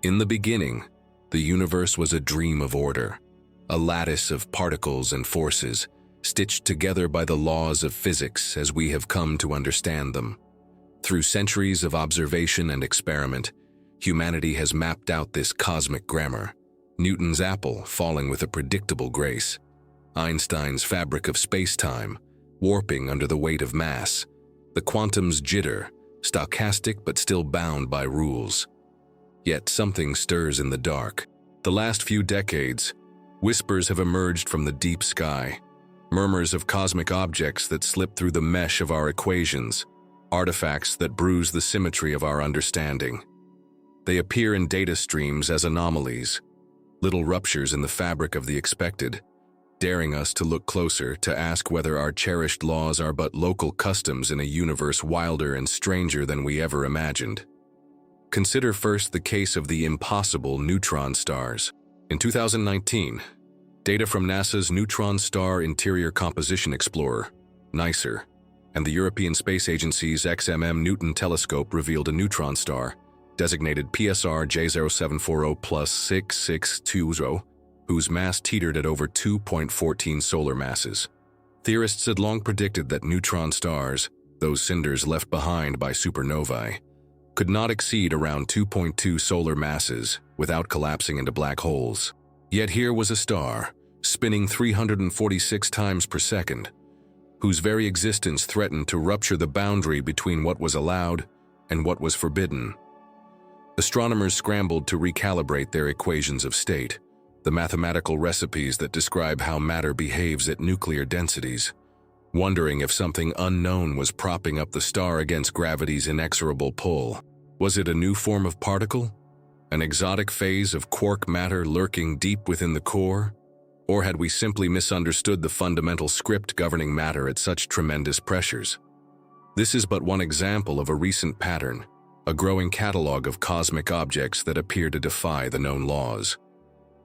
In the beginning, the universe was a dream of order, a lattice of particles and forces, stitched together by the laws of physics as we have come to understand them. Through centuries of observation and experiment, humanity has mapped out this cosmic grammar. Newton's apple falling with a predictable grace, Einstein's fabric of space-time warping under the weight of mass, the quantum's jitter, stochastic but still bound by rules. Yet something stirs in the dark. The last few decades, whispers have emerged from the deep sky, murmurs of cosmic objects that slip through the mesh of our equations, artifacts that bruise the symmetry of our understanding. They appear in data streams as anomalies, little ruptures in the fabric of the expected, daring us to look closer, to ask whether our cherished laws are but local customs in a universe wilder and stranger than we ever imagined. Consider first the case of the impossible neutron stars. In 2019, data from NASA's Neutron Star Interior Composition Explorer, NICER, and the European Space Agency's XMM Newton telescope revealed a neutron star, designated PSR J0740+6620, whose mass teetered at over 2.14 solar masses. Theorists had long predicted that neutron stars, those cinders left behind by supernovae, could not exceed around 2.2 solar masses without collapsing into black holes. Yet here was a star, spinning 346 times per second, whose very existence threatened to rupture the boundary between what was allowed and what was forbidden. Astronomers scrambled to recalibrate their equations of state, the mathematical recipes that describe how matter behaves at nuclear densities, wondering if something unknown was propping up the star against gravity's inexorable pull. Was it a new form of particle? An exotic phase of quark matter lurking deep within the core? Or had we simply misunderstood the fundamental script governing matter at such tremendous pressures? This is but one example of a recent pattern, a growing catalog of cosmic objects that appear to defy the known laws.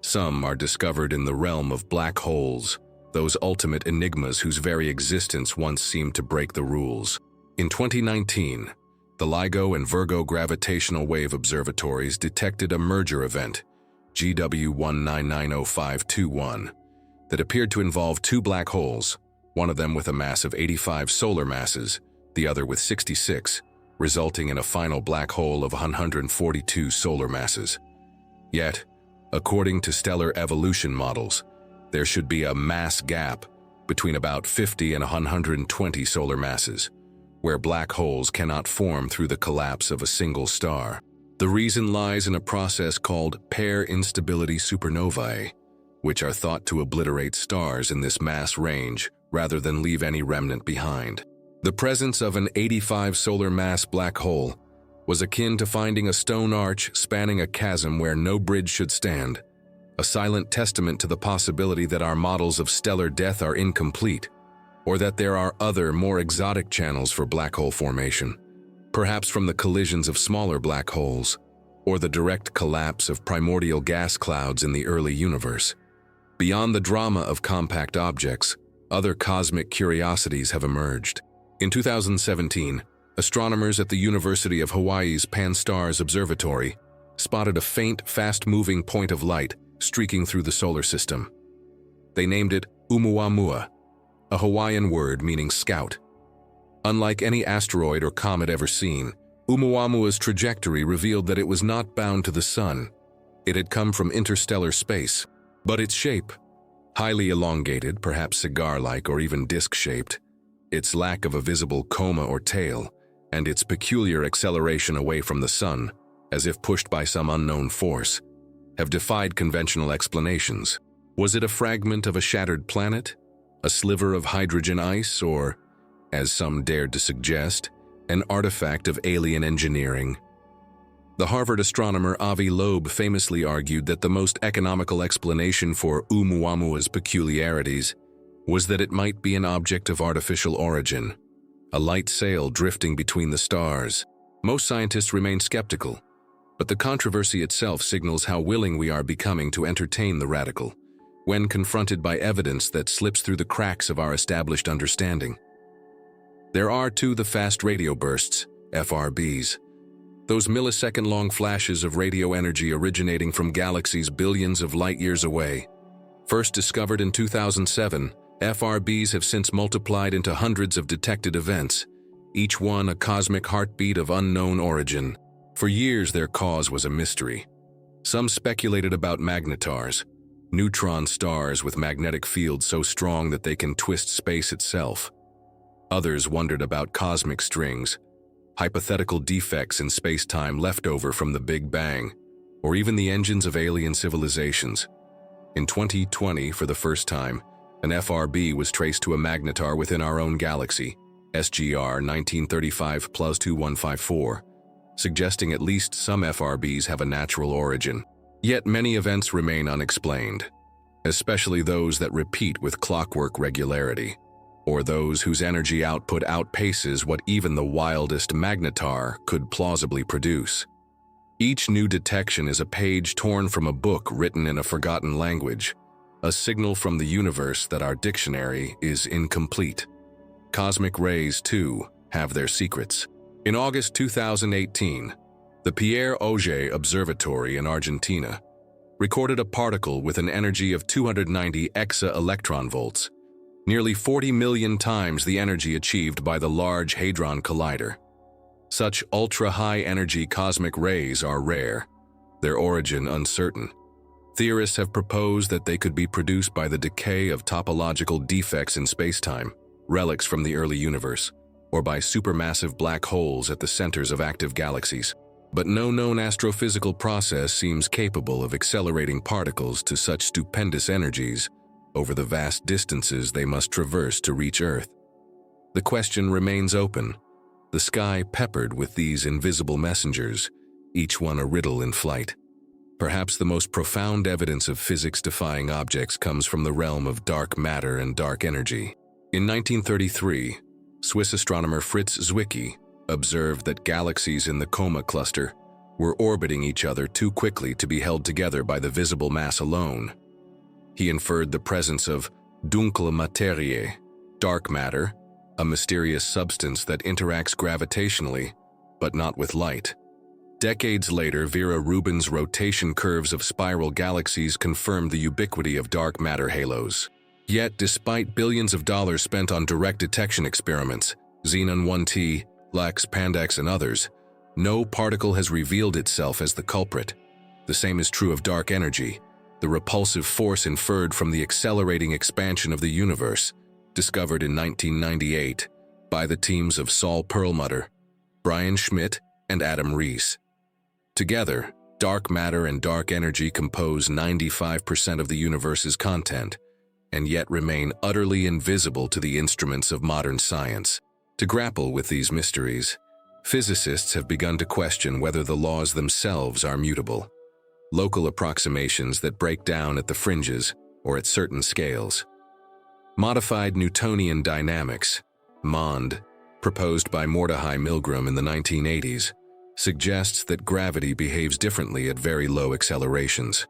Some are discovered in the realm of black holes, those ultimate enigmas whose very existence once seemed to break the rules. In 2019, the LIGO and Virgo gravitational wave observatories detected a merger event, GW199051, that appeared to involve two black holes, one of them with a mass of 85 solar masses, the other with 66, resulting in a final black hole of 142 solar masses. Yet, according to stellar evolution models, there should be a mass gap between about 50 and 120 solar masses, where black holes cannot form through the collapse of a single star. The reason lies in a process called pair instability supernovae, which are thought to obliterate stars in this mass range rather than leave any remnant behind. The presence of an 85 solar mass black hole was akin to finding a stone arch spanning a chasm where no bridge should stand, a silent testament to the possibility that our models of stellar death are incomplete, or that there are other, more exotic channels for black hole formation, perhaps from the collisions of smaller black holes, or the direct collapse of primordial gas clouds in the early universe. Beyond the drama of compact objects, other cosmic curiosities have emerged. In 2017, astronomers at the University of Hawaii's Pan-STARRS Observatory spotted a faint, fast-moving point of light streaking through the solar system. They named it Oumuamua, a Hawaiian word meaning scout. Unlike any asteroid or comet ever seen, Oumuamua's trajectory revealed that it was not bound to the sun. It had come from interstellar space, but its shape, highly elongated, perhaps cigar-like or even disc-shaped, its lack of a visible coma or tail, and its peculiar acceleration away from the sun, as if pushed by some unknown force, have defied conventional explanations. Was it a fragment of a shattered planet, a sliver of hydrogen ice, or, as some dared to suggest, an artifact of alien engineering? The Harvard astronomer Avi Loeb famously argued that the most economical explanation for Oumuamua's peculiarities was that it might be an object of artificial origin, a light sail drifting between the stars. Most scientists remain skeptical, but the controversy itself signals how willing we are becoming to entertain the radical, when confronted by evidence that slips through the cracks of our established understanding. There are, too, the fast radio bursts, FRBs. those millisecond-long flashes of radio energy originating from galaxies billions of light-years away. First discovered in 2007, FRBs have since multiplied into hundreds of detected events, each one a cosmic heartbeat of unknown origin. For years, their cause was a mystery. Some speculated about magnetars, neutron stars with magnetic fields so strong that they can twist space itself. Others wondered about cosmic strings, hypothetical defects in space-time left over from the Big Bang, or even the engines of alien civilizations. In 2020, for the first time, an FRB was traced to a magnetar within our own galaxy, SGR 1935+2154, suggesting at least some FRBs have a natural origin. Yet many events remain unexplained, especially those that repeat with clockwork regularity, or those whose energy output outpaces what even the wildest magnetar could plausibly produce. Each new detection is a page torn from a book written in a forgotten language, a signal from the universe that our dictionary is incomplete. Cosmic rays, too, have their secrets. In August 2018, the Pierre Auger Observatory in Argentina recorded a particle with an energy of 290 exa-electronvolts, nearly 40 million times the energy achieved by the Large Hadron Collider. Such ultra-high-energy cosmic rays are rare, their origin uncertain. Theorists have proposed that they could be produced by the decay of topological defects in spacetime, relics from the early universe, or by supermassive black holes at the centers of active galaxies. But no known astrophysical process seems capable of accelerating particles to such stupendous energies over the vast distances they must traverse to reach Earth. The question remains open, the sky peppered with these invisible messengers, each one a riddle in flight. Perhaps the most profound evidence of physics-defying objects comes from the realm of dark matter and dark energy. In 1933, Swiss astronomer Fritz Zwicky observed that galaxies in the Coma cluster were orbiting each other too quickly to be held together by the visible mass alone. He inferred the presence of dunkle Materie, dark matter, a mysterious substance that interacts gravitationally, but not with light. Decades later, Vera Rubin's rotation curves of spiral galaxies confirmed the ubiquity of dark matter halos. Yet, despite billions of dollars spent on direct detection experiments, Xenon 1T, LEX, Pandex, and others, no particle has revealed itself as the culprit. The same is true of dark energy, the repulsive force inferred from the accelerating expansion of the universe, discovered in 1998 by the teams of Saul Perlmutter, Brian Schmidt, and Adam Rees. Together, dark matter and dark energy compose 95% of the universe's content, and yet remain utterly invisible to the instruments of modern science. To grapple with these mysteries, physicists have begun to question whether the laws themselves are mutable. Local approximations that break down at the fringes or at certain scales. Modified Newtonian dynamics, MOND, proposed by Mordechai Milgram in the 1980s, suggests that gravity behaves differently at very low accelerations,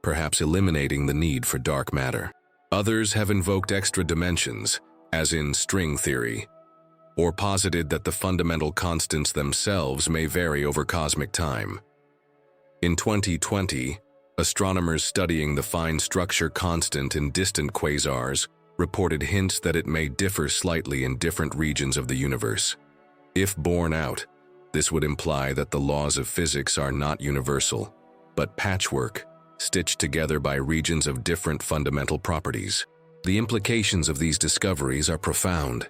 perhaps eliminating the need for dark matter. Others have invoked extra dimensions, as in string theory, or posited that the fundamental constants themselves may vary over cosmic time. In 2020, astronomers studying the fine structure constant in distant quasars reported hints that it may differ slightly in different regions of the universe. If borne out, this would imply that the laws of physics are not universal, but patchwork, stitched together by regions of different fundamental properties. The implications of these discoveries are profound.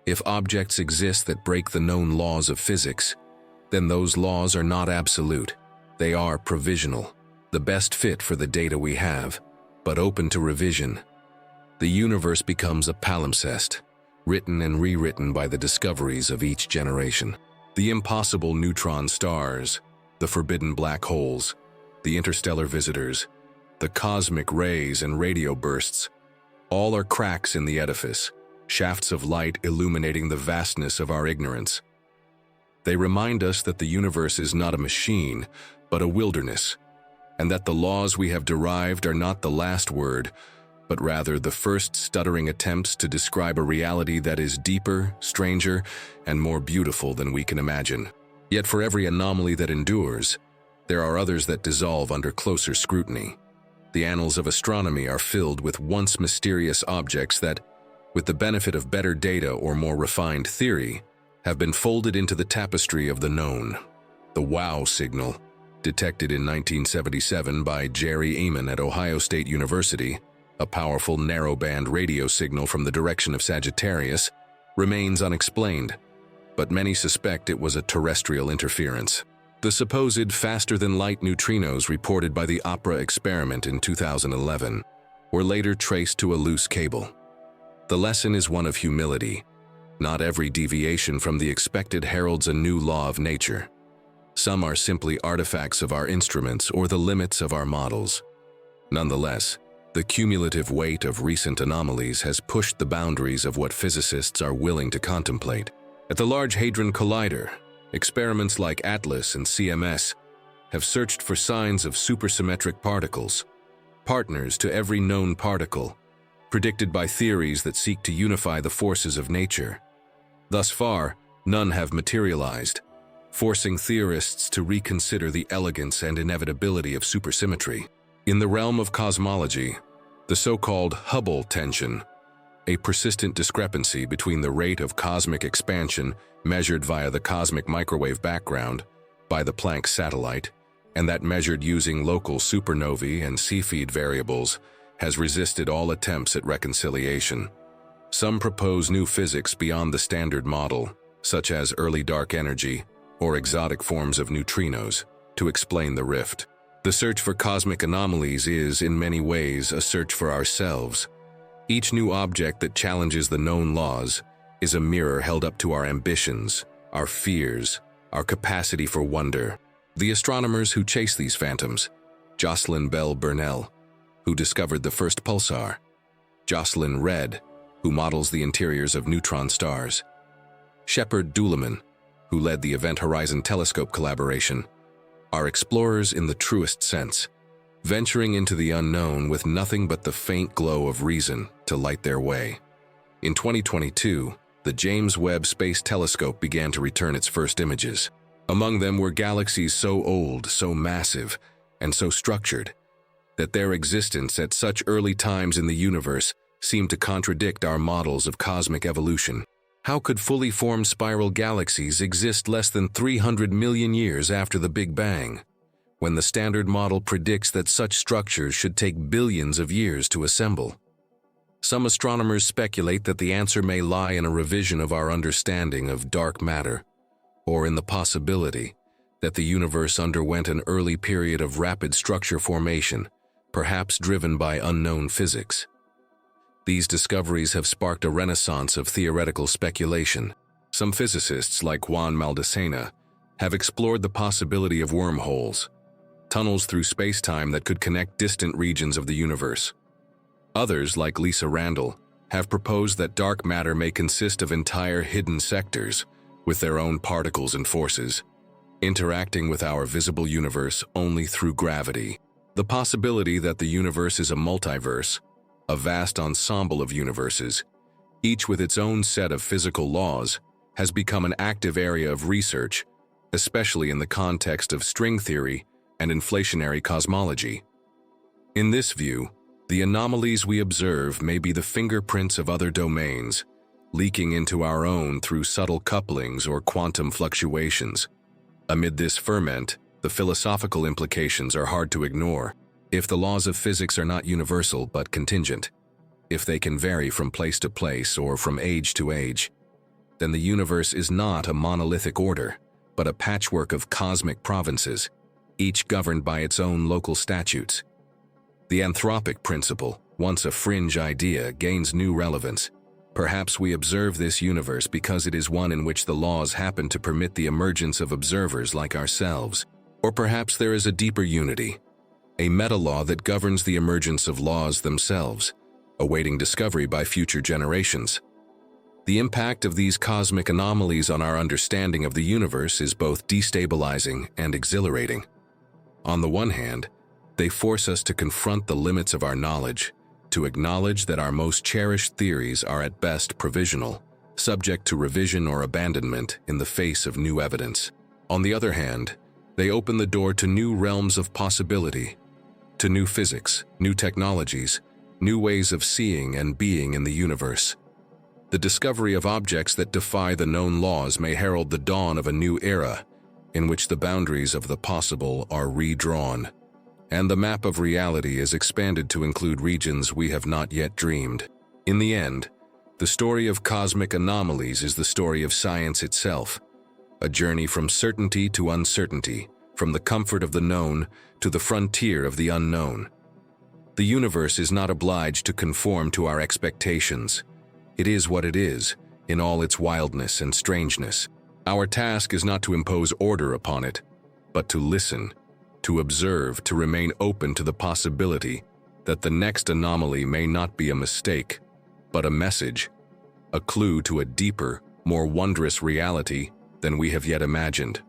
If objects exist that break the known laws of physics, then those laws are not absolute. They are provisional, the best fit for the data we have, but open to revision. The universe becomes a palimpsest, written and rewritten by the discoveries of each generation. The impossible neutron stars, the forbidden black holes, the interstellar visitors, the cosmic rays and radio bursts, all are cracks in the edifice, shafts of light illuminating the vastness of our ignorance. They remind us that the universe is not a machine, but a wilderness, and that the laws we have derived are not the last word, but rather the first stuttering attempts to describe a reality that is deeper, stranger, and more beautiful than we can imagine. Yet for every anomaly that endures, there are others that dissolve under closer scrutiny. The annals of astronomy are filled with once mysterious objects that, with the benefit of better data or more refined theory, have been folded into the tapestry of the known. The WOW signal, detected in 1977 by Jerry Ehman at Ohio State University, a powerful narrowband radio signal from the direction of Sagittarius, remains unexplained, but many suspect it was a terrestrial interference. The supposed faster-than-light neutrinos reported by the OPERA experiment in 2011 were later traced to a loose cable. The lesson is one of humility. Not every deviation from the expected heralds a new law of nature. Some are simply artifacts of our instruments or the limits of our models. Nonetheless, the cumulative weight of recent anomalies has pushed the boundaries of what physicists are willing to contemplate. At the Large Hadron Collider, experiments like ATLAS and CMS have searched for signs of supersymmetric particles, partners to every known particle, predicted by theories that seek to unify the forces of nature. Thus far, none have materialized, forcing theorists to reconsider the elegance and inevitability of supersymmetry. In the realm of cosmology, the so-called Hubble tension, a persistent discrepancy between the rate of cosmic expansion measured via the cosmic microwave background by the Planck satellite, and that measured using local supernovae and Cepheid variables, has resisted all attempts at reconciliation. Some propose new physics beyond the standard model, such as early dark energy or exotic forms of neutrinos, to explain the rift. The search for cosmic anomalies is, in many ways, a search for ourselves. Each new object that challenges the known laws is a mirror held up to our ambitions, our fears, our capacity for wonder. The astronomers who chase these phantoms: Jocelyn Bell Burnell, who discovered the first pulsar; Jocelyn Redd, who models the interiors of neutron stars; Shepard Duleman, who led the Event Horizon Telescope collaboration, are explorers in the truest sense, venturing into the unknown with nothing but the faint glow of reason to light their way. In 2022, the James Webb Space Telescope began to return its first images. Among them were galaxies so old, so massive, and so structured that their existence at such early times in the universe seemed to contradict our models of cosmic evolution. How could fully formed spiral galaxies exist less than 300 million years after the Big Bang, when the standard model predicts that such structures should take billions of years to assemble? Some astronomers speculate that the answer may lie in a revision of our understanding of dark matter, or in the possibility that the universe underwent an early period of rapid structure formation, perhaps driven by unknown physics. These discoveries have sparked a renaissance of theoretical speculation. Some physicists, like Juan Maldacena, have explored the possibility of wormholes, tunnels through space-time that could connect distant regions of the universe. Others, like Lisa Randall, have proposed that dark matter may consist of entire hidden sectors, with their own particles and forces, interacting with our visible universe only through gravity. The possibility that the universe is a multiverse, a vast ensemble of universes, each with its own set of physical laws, has become an active area of research, especially in the context of string theory and inflationary cosmology. In this view, the anomalies we observe may be the fingerprints of other domains, leaking into our own through subtle couplings or quantum fluctuations. Amid this ferment, the philosophical implications are hard to ignore. If the laws of physics are not universal but contingent, if they can vary from place to place or from age to age, then the universe is not a monolithic order, but a patchwork of cosmic provinces, each governed by its own local statutes. The anthropic principle, once a fringe idea, gains new relevance. Perhaps we observe this universe because it is one in which the laws happen to permit the emergence of observers like ourselves. Or perhaps there is a deeper unity, a meta-law that governs the emergence of laws themselves, awaiting discovery by future generations. The impact of these cosmic anomalies on our understanding of the universe is both destabilizing and exhilarating. On the one hand, they force us to confront the limits of our knowledge, to acknowledge that our most cherished theories are at best provisional, subject to revision or abandonment in the face of new evidence. On the other hand, they open the door to new realms of possibility, to new physics, new technologies, new ways of seeing and being in the universe. The discovery of objects that defy the known laws may herald the dawn of a new era, in which the boundaries of the possible are redrawn, and the map of reality is expanded to include regions we have not yet dreamed. In the end, the story of cosmic anomalies is the story of science itself, a journey from certainty to uncertainty, from the comfort of the known to the frontier of the unknown. The universe is not obliged to conform to our expectations. It is what it is, in all its wildness and strangeness. Our task is not to impose order upon it, but to listen, to observe, to remain open to the possibility that the next anomaly may not be a mistake, but a message, a clue to a deeper, more wondrous reality than we have yet imagined.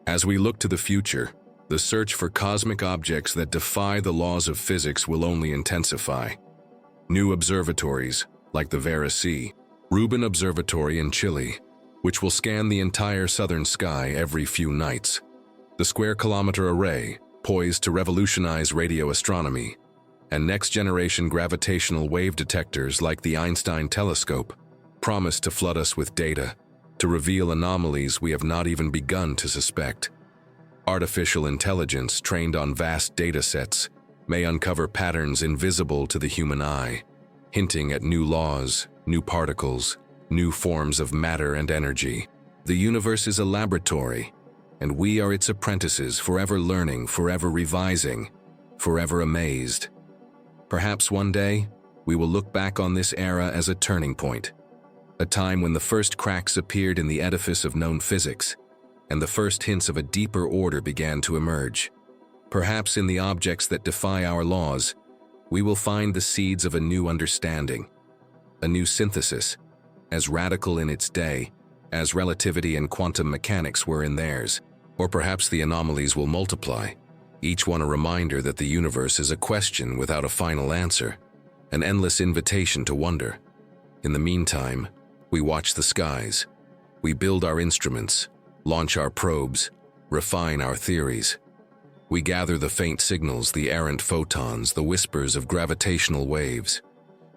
As we look to the future, the search for cosmic objects that defy the laws of physics will only intensify. New observatories, like the Vera C. Rubin Observatory in Chile, which will scan the entire southern sky every few nights. The square-kilometer array, poised to revolutionize radio astronomy, and next-generation gravitational wave detectors like the Einstein telescope, promise to flood us with data, to reveal anomalies we have not even begun to suspect. Artificial intelligence trained on vast data sets may uncover patterns invisible to the human eye, hinting at new laws, new particles, new forms of matter and energy. The universe is a laboratory, and we are its apprentices, forever learning, forever revising, forever amazed. Perhaps one day, we will look back on this era as a turning point, a time when the first cracks appeared in the edifice of known physics, and the first hints of a deeper order began to emerge. Perhaps in the objects that defy our laws, we will find the seeds of a new understanding, a new synthesis, as radical in its day as relativity and quantum mechanics were in theirs. Or perhaps the anomalies will multiply, each one a reminder that the universe is a question without a final answer, an endless invitation to wonder. In the meantime, we watch the skies. We build our instruments, launch our probes, refine our theories. We gather the faint signals, the errant photons, the whispers of gravitational waves.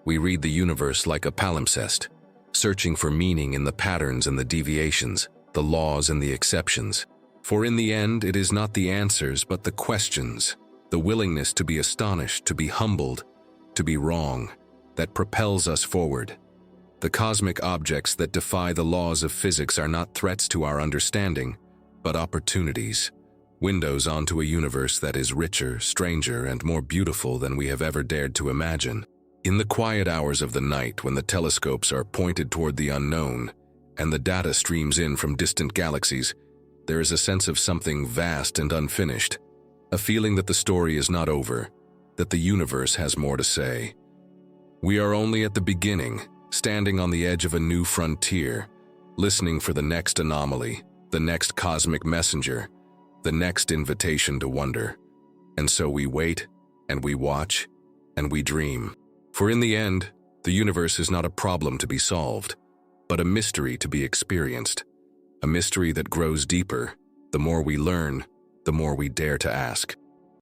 We read the universe like a palimpsest, searching for meaning in the patterns and the deviations, the laws and the exceptions. For in the end, it is not the answers, but the questions, the willingness to be astonished, to be humbled, to be wrong, that propels us forward. The cosmic objects that defy the laws of physics are not threats to our understanding, but opportunities, windows onto a universe that is richer, stranger, and more beautiful than we have ever dared to imagine. In the quiet hours of the night, when the telescopes are pointed toward the unknown and the data streams in from distant galaxies, there is a sense of something vast and unfinished, a feeling that the story is not over, that the universe has more to say. We are only at the beginning, standing on the edge of a new frontier, listening for the next anomaly, the next cosmic messenger, the next invitation to wonder. And so we wait, and we watch, and we dream. For in the end, the universe is not a problem to be solved, but a mystery to be experienced, a mystery that grows deeper. The more we learn, the more we dare to ask.